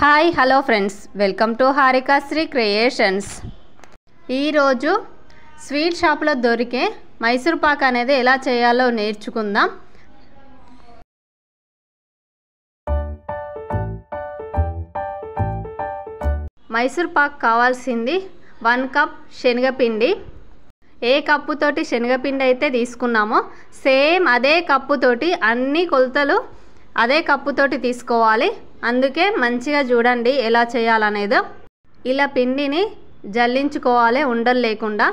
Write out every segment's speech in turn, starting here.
Hi hello friends, welcome to Harikasri creations. ఈరోజు sweet షాప్లో దొరికే మైసూర్ పాక్ అనేది ఎలా చేయాలో నేర్చుకుందాం. మైసూర్ పాక్ కావాల్సింది 1 కప్ శనగపిండి. ఏ కప్పుతోటి శనగపిండి అయితే తీసుకున్నామో సేమ్ అదే కప్పుతోటి అన్ని కొలతలు అదే కప్పుతోటి తీసుకోవాలి. అందుకే మంచిగా చూడండి ఎలా చేయాలనేది. ఇలా పిండిని జల్లించుకోవాలి ఉండలు లేకుండా.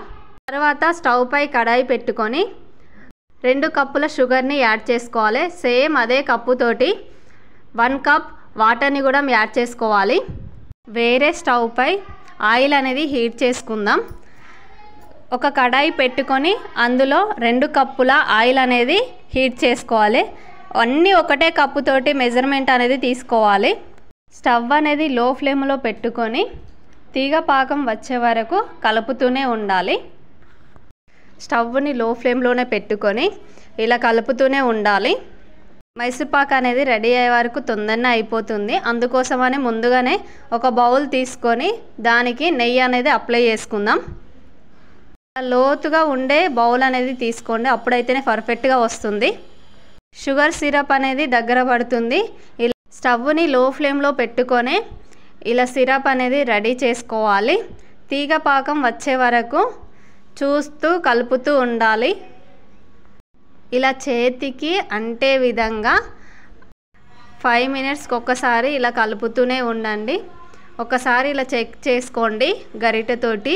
తర్వాత స్టవ్ పై కడాయి పెట్టుకొని 2 కప్పుల షుగర్ని యాడ్ చేసుకోవాలి. సేమ్ అదే కప్పుతోటి 1 కప్ వాటర్ని కూడా యాడ్ చేసుకోవాలి. వేరే స్టవ్ పై ఆయిల్ అనేది హీట్ చేసుకుందాం. ఒక కడాయి పెట్టుకొని అందులో 2 కప్పుల ఆయిల్ అనేది హీట్ చేసుకోవాలి. అన్నీ ఒకటే కప్పుతోటి మెజర్మెంట్ అనేది తీసుకోవాలి. స్టవ్ అనేది లో ఫ్లేమ్లో పెట్టుకొని తీగ పాకం వచ్చే వరకు కలుపుతూనే ఉండాలి. స్టవ్ని లో ఫ్లేమ్లోనే పెట్టుకొని ఇలా కలుపుతూనే ఉండాలి. మైసూర్ పాక్ అనేది రెడీ అయ్యే వరకు తొందరనే అయిపోతుంది. అందుకోసమని ముందుగానే ఒక బౌల్ తీసుకొని దానికి నెయ్యి అనేది అప్లై చేసుకుందాం. లోతుగా ఉండే బౌల్ అనేది తీసుకోండి, అప్పుడైతేనే పర్ఫెక్ట్గా వస్తుంది. షుగర్ సిరప్ అనేది దగ్గర పడుతుంది. ఇలా స్టవ్ని లో ఫ్లేమ్లో పెట్టుకొని ఇలా సిరప్ అనేది రెడీ చేసుకోవాలి. తీగ పాకం వచ్చే వరకు చూస్తూ కలుపుతూ ఉండాలి. ఇలా చేతికి అంటే విధంగా 5 మినిట్స్కి ఒక్కసారి ఇలా కలుపుతూనే ఉండండి. ఒకసారి ఇలా చెక్ చేసుకోండి గరిటెతోటి.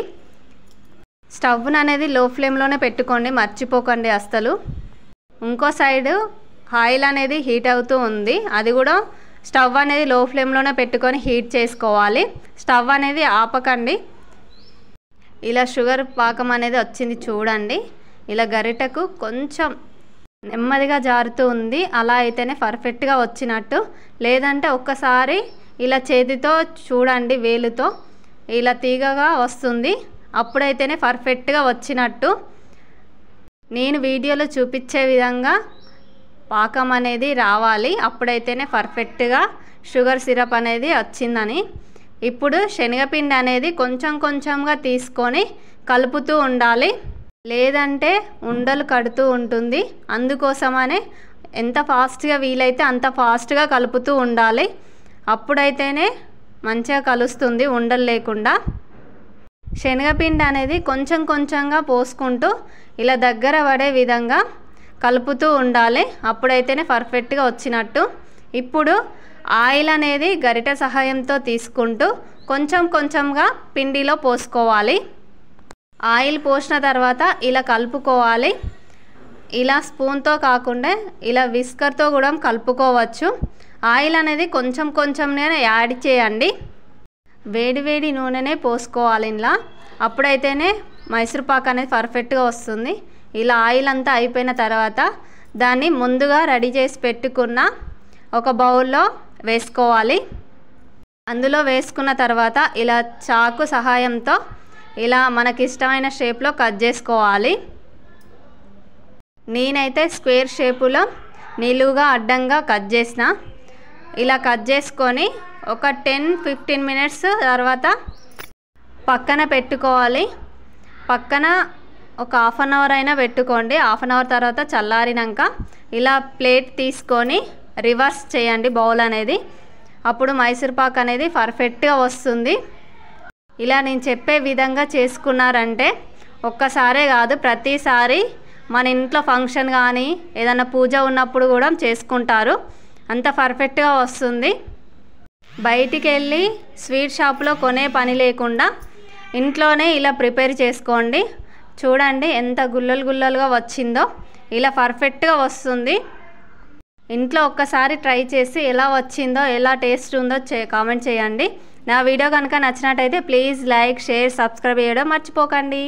స్టవ్ని అనేది లో ఫ్లేమ్లోనే పెట్టుకోండి, మర్చిపోకండి అస్సలు. ఇంకో సైడు ఆయిల్ అనేది హీట్ అవుతూ ఉంది. అది కూడా స్టవ్ అనేది లో ఫ్లేమ్లోనే పెట్టుకొని హీట్ చేసుకోవాలి. స్టవ్ అనేది ఆపకండి. ఇలా షుగర్ పాకం అనేది వచ్చింది చూడండి. ఇలా గరిటకు కొంచెం నెమ్మదిగా జారుతూ ఉంది. అలా అయితేనే పర్ఫెక్ట్గా వచ్చినట్టు. లేదంటే ఒక్కసారి ఇలా చేతితో చూడండి, వేలుతో ఇలా తీగగా వస్తుంది. అప్పుడైతేనే పర్ఫెక్ట్గా వచ్చినట్టు. నేను వీడియోలో చూపించే విధంగా పాకం అనేది రావాలి. అప్పుడైతేనే పర్ఫెక్ట్గా షుగర్ సిరప్ అనేది వచ్చిందని. ఇప్పుడు శనగపిండి అనేది కొంచెం కొంచెంగా తీసుకొని కలుపుతూ ఉండాలి. లేదంటే ఉండలు కడుతూ ఉంటుంది. అందుకోసమనే ఎంత ఫాస్ట్గా వీలైతే అంత ఫాస్ట్గా కలుపుతూ ఉండాలి. అప్పుడైతేనే మంచిగా కలుస్తుంది ఉండలు లేకుండా. శనగపిండి అనేది కొంచెం కొంచెంగా పోసుకుంటూ ఇలా దగ్గర పడే విధంగా కలుపుతూ ఉండాలి. అప్పుడైతేనే పర్ఫెక్ట్గా వచ్చినట్టు. ఇప్పుడు ఆయిల్ అనేది గరిట సహాయంతో తీసుకుంటూ కొంచెం కొంచెంగా పిండిలో పోసుకోవాలి. ఆయిల్ పోసిన తర్వాత ఇలా కలుపుకోవాలి. ఇలా స్పూన్తో కాకుండా ఇలా విస్కర్తో కూడా కలుపుకోవచ్చు. ఆయిల్ అనేది కొంచెం కొంచెంనే యాడ్ చేయండి. వేడి వేడి నూనెనే పోసుకోవాలి ఇలా. అప్పుడైతేనే మైసూర్ పాక్ అనేది పర్ఫెక్ట్గా వస్తుంది. ఇలా ఆయిల్ అంతా అయిపోయిన తర్వాత దాన్ని ముందుగా రెడీ చేసి పెట్టుకున్న ఒక బౌల్లో వేసుకోవాలి. అందులో వేసుకున్న తర్వాత ఇలా చాకు సహాయంతో ఇలా మనకి ఇష్టమైన షేప్లో కట్ చేసుకోవాలి. నేనైతే స్క్వేర్ షేపులో నిలువుగా అడ్డంగా కట్ చేసిన. ఇలా కట్ చేసుకొని ఒక 10-15 మినిట్స్ తర్వాత పక్కన పెట్టుకోవాలి. పక్కన ఒక 1/2 అవర్ అయినా పెట్టుకోండి. 1/2 అవర్ తర్వాత చల్లారినాక ఇలా ప్లేట్ తీసుకొని రివర్స్ చేయండి బౌల్ అనేది. అప్పుడు మైసూర్ పాక్ అనేది పర్ఫెక్ట్గా వస్తుంది. ఇలా నేను చెప్పే విధంగా చేసుకున్నారంటే ఒక్కసారే కాదు, ప్రతిసారి మన ఇంట్లో ఫంక్షన్ కానీ ఏదైనా పూజ ఉన్నప్పుడు కూడా చేసుకుంటారు. అంత పర్ఫెక్ట్గా వస్తుంది. బయటికి వెళ్ళి స్వీట్ షాప్లో కొనే పని లేకుండా ఇంట్లోనే ఇలా ప్రిపేర్ చేసుకోండి. చూడండి ఎంత గుల్లలు గుల్లలుగా వచ్చిందో. ఇలా పర్ఫెక్ట్గా వస్తుంది. ఇంట్లో ఒక్కసారి ట్రై చేసి ఎలా వచ్చిందో, ఎలా టేస్ట్ ఉందో కామెంట్ చేయండి. నా వీడియో కనుక నచ్చినట్టయితే ప్లీజ్ లైక్, షేర్, సబ్స్క్రైబ్ చేయడం మర్చిపోకండి.